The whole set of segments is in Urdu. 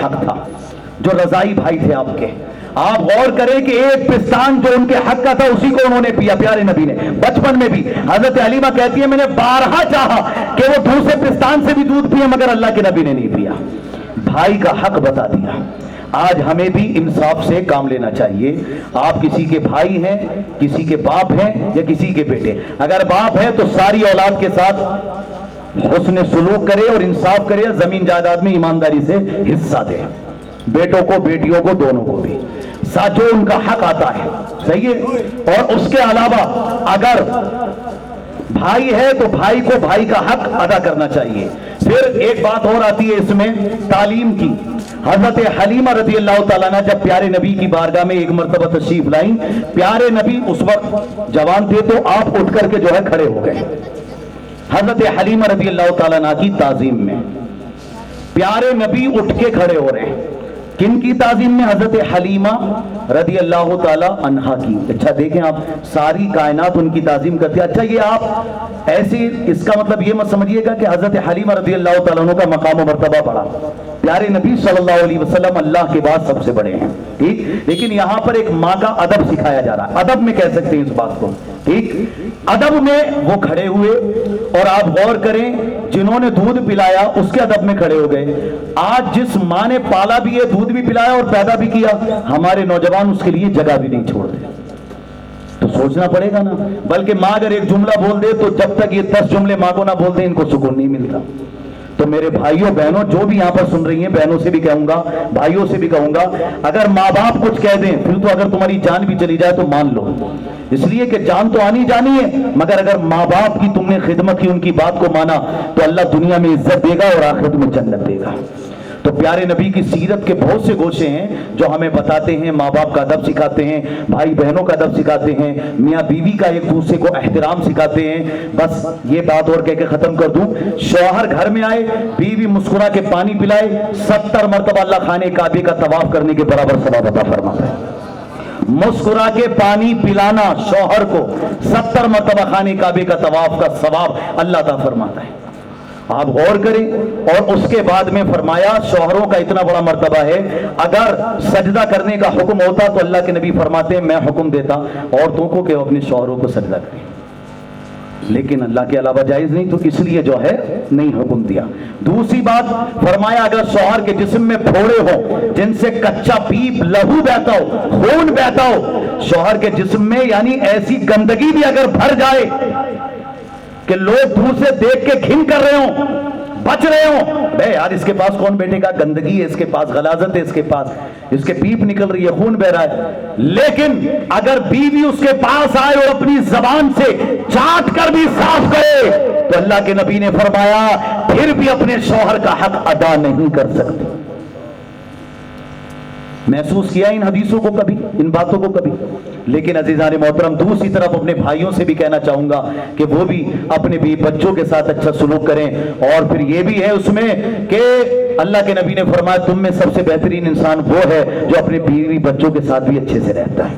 حق تھا، جو رضائی بھائی تھے آپ کے. آپ غور کریں کہ ایک پستان جو ان کے حق کا تھا اسی کو انہوں نے پیا. پیارے نبی نے بچپن میں بھی، حضرت حلیمہ کہتی ہے میں نے بارہا چاہا کہ وہ دوسرے پستان سے بھی دودھ پیے مگر اللہ کے نبی نے نہیں پیا. بھائی کا حق بتا دیا. آج ہمیں بھی انصاف سے کام لینا چاہیے. آپ کسی کے بھائی ہیں، کسی کے باپ ہیں یا کسی کے بیٹے، اگر باپ ہے تو ساری اولاد کے ساتھ حسن سلوک کرے اور انصاف کرے، زمین جائیداد میں ایمانداری سے حصہ دے، بیٹوں کو بیٹیوں کو دونوں کو بھی ساتھ جو ان کا حق آتا ہے. صحیح ہے. اور اس کے علاوہ اگر بھائی ہے تو بھائی کو بھائی کا حق ادا کرنا چاہیے. پھر ایک بات اور آتی ہے اس میں تعلیم کی. حضرت حلیمہ رضی اللہ تعالیٰ عنہ جب پیارے نبی کی بارگاہ میں ایک مرتبہ تشریف لائیں، پیارے نبی اس وقت جوان تھے تو آپ اٹھ کر کے جو ہے کھڑے ہو گئے. حضرت حلیمہ رضی اللہ تعالیٰ عنہ کی تعظیم میں پیارے نبی اٹھ کے کھڑے ہو رہے ہیں. کن کی تعظیم میں؟ حضرت حلیمہ رضی اللہ تعالی عنہا کی. اچھا دیکھیں آپ، ساری کائنات ان کی تعظیم کرتی ہے. اچھا یہ آپ ایسی، اس کا مطلب یہ مت سمجھیے گا کہ حضرت حلیمہ رضی اللہ تعالیٰ عنہ کا مقام و مرتبہ بڑھا. پیارے نبی صلی اللہ علیہ وسلم اللہ کے بعد سب سے بڑے ہیں، ٹھیک. لیکن یہاں پر ایک ماں کا ادب سکھایا جا رہا ہے. ادب میں کہہ سکتے ہیں اس بات کو، ٹھیک. ادب میں وہ کھڑے ہوئے اور آپ غور کریں جنہوں نے دودھ پلایا اس کے ادب میں کھڑے ہو گئے. آج جس ماں نے پالا بھی ہے، دودھ بھی پلایا اور پیدا بھی کیا، ہمارے نوجوان اس کے لیے جگہ بھی نہیں چھوڑتے. تو سوچنا پڑے گا نا. بلکہ ماں اگر ایک جملہ بول دے تو جب تک یہ 10 جملے ماں کو نہ بول دیں ان کو سکون نہیں ملتا. تو میرے بھائیوں بہنوں جو بھی یہاں پر سن رہی ہیں، بہنوں سے بھی کہوں گا، بھائیوں سے بھی کہوں گا، اگر ماں باپ کچھ کہہ دیں پھر تو اگر تمہاری جان بھی چلی جائے تو مان لو. اس لیے کہ جان تو آنی جانی ہے، مگر اگر ماں باپ کی تم نے خدمت کی، ان کی بات کو مانا تو اللہ دنیا میں عزت دے گا اور آخرت میں جنت دے گا. تو پیارے نبی کی سیرت کے بہت سے گوشے ہیں جو ہمیں بتاتے ہیں. ماں باپ کا ادب سکھاتے ہیں، بھائی بہنوں کا ادب سکھاتے ہیں، میاں بیوی کا ایک دوسرے کو احترام سکھاتے ہیں. بس یہ بات اور کہہ کے ختم کر دوں، شوہر گھر میں آئے، بیوی مسکرا کے پانی پلائے، 70 مرتبہ اللہ خانے کعبے کا طواف کرنے کے برابر ثواب عطا فرماتا ہے. مسکرا کے پانی پلانا شوہر کو 70 مرتبہ خانے کعبے کا طواف کا ثواب اللہ عطا فرماتا ہے. آپ غور کریں. اور اس کے بعد میں فرمایا شوہروں کا اتنا بڑا مرتبہ ہے، اگر سجدہ کرنے کا حکم ہوتا تو اللہ کے نبی فرماتے ہیں میں حکم دیتا عورتوں کو کہ وہ اپنے شوہروں کو سجدہ کریں، لیکن اللہ کے علاوہ جائز نہیں، تو اس لیے جو ہے نہیں حکم دیا. دوسری بات فرمایا اگر شوہر کے جسم میں پھوڑے ہو جن سے کچا پیپ لہو بہتا ہو، خون بہتا ہو شوہر کے جسم میں، یعنی ایسی گندگی بھی اگر بھر جائے کہ لوگ دور سے دیکھ کے گھن کر رہے ہوں، بچ رہے ہوں، بے یار اس کے پاس کون بیٹھے گا، گندگی ہے اس کے پاس، غلاظت ہے اس کے پاس، اس کے پیپ نکل رہی ہے، خون بہ رہا ہے، لیکن اگر بیوی اس کے پاس آئے اور اپنی زبان سے چاٹ کر بھی صاف کرے تو اللہ کے نبی نے فرمایا پھر بھی اپنے شوہر کا حق ادا نہیں کر سکتی. محسوس کیا ان حدیثوں کو کبھی، ان باتوں کو کبھی؟ لیکن عزیزان محترم دوسری طرف اپنے بھائیوں سے بھی کہنا چاہوں گا کہ وہ بھی اپنے بھی بچوں کے ساتھ اچھا سلوک کریں. اور پھر یہ بھی ہے اس میں کہ اللہ کے نبی نے فرمایا تم میں سب سے بہترین انسان وہ ہے جو اپنے بیوی بچوں کے ساتھ بھی اچھے سے رہتا ہے.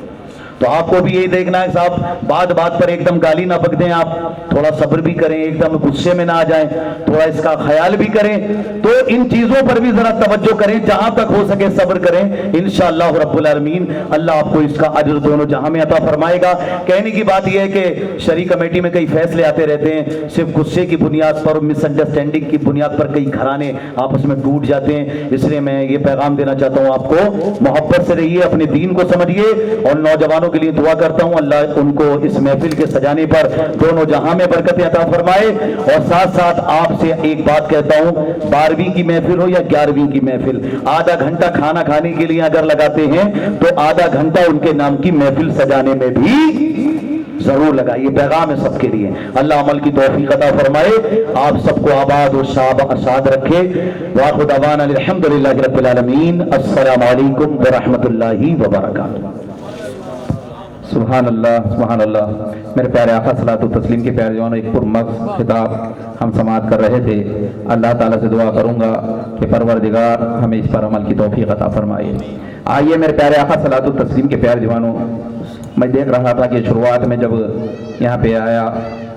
تو آپ کو بھی یہی دیکھنا ہے صاحب، بات بات پر ایک دم گالی نہ بک دیں، آپ تھوڑا صبر بھی کریں، ایک دم غصے میں نہ آ جائیں، تھوڑا اس کا خیال بھی کریں. تو ان چیزوں پر بھی ذرا توجہ کریں، جہاں تک ہو سکے صبر کریں. انشاءاللہ رب العالمین اللہ آپ کو اس کا اجر دونوں جہاں میں عطا فرمائے گا. کہنے کی بات یہ ہے کہ شرعی کمیٹی میں کئی فیصلے آتے رہتے ہیں، صرف غصے کی بنیاد پر، مس انڈرسٹینڈنگ کی بنیاد پر کئی گھرانے آپس میں ٹوٹ جاتے ہیں. اس لیے میں یہ پیغام دینا چاہتا ہوں آپ کو، محبت سے رہیے، اپنے دین کو سمجھیے. اور نوجوانوں کے لیے دعا کرتا ہوں اللہ ان کو اس محفل کے سجانے پر دونوں جہاں میں برکت عطا فرمائے. اور ساتھ ساتھ آپ سے ایک بات کہتا ہوں، 12ویں کی محفل ہو یا 11ویں کی محفل، آدھا گھنٹہ کھانا کھانے کے لیے اگر لگاتے ہیں تو آدھا گھنٹہ ان کے نام کی محفل سجانے میں بھی ضرور لگائیے. پیغام ہے سب کے لیے. اللہ عمل کی توفیق عطا فرمائے، آپ سب کو آباد و شاد رکھے. وآخر دعوانا الحمدللہ رب العالمین. السلام علیکم ورحمۃ اللہ وبرکاتہ. سبحان اللہ سبحان اللہ. میرے پیارے آقا صلاۃ و تسلیم کے پیارے جوانوں، ایک پرمغز خطاب ہم سماعت کر رہے تھے. اللہ تعالیٰ سے دعا کروں گا کہ پروردگار ہمیں اس پر عمل کی توفیق عطا فرمائے. آئیے میرے پیارے آقا صلاۃ و تسلیم کے پیارے جوانوں، میں دیکھ رہا تھا کہ شروعات میں جب یہاں پہ آیا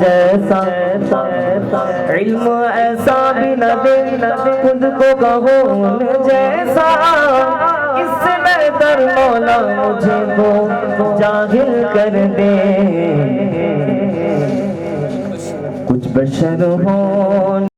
جیسا علم ایسا بھی نہ دے خود کو کہو جیسا اس سے بہتر مولا مجھے کو جاہل کر دے کچھ بشر ہوں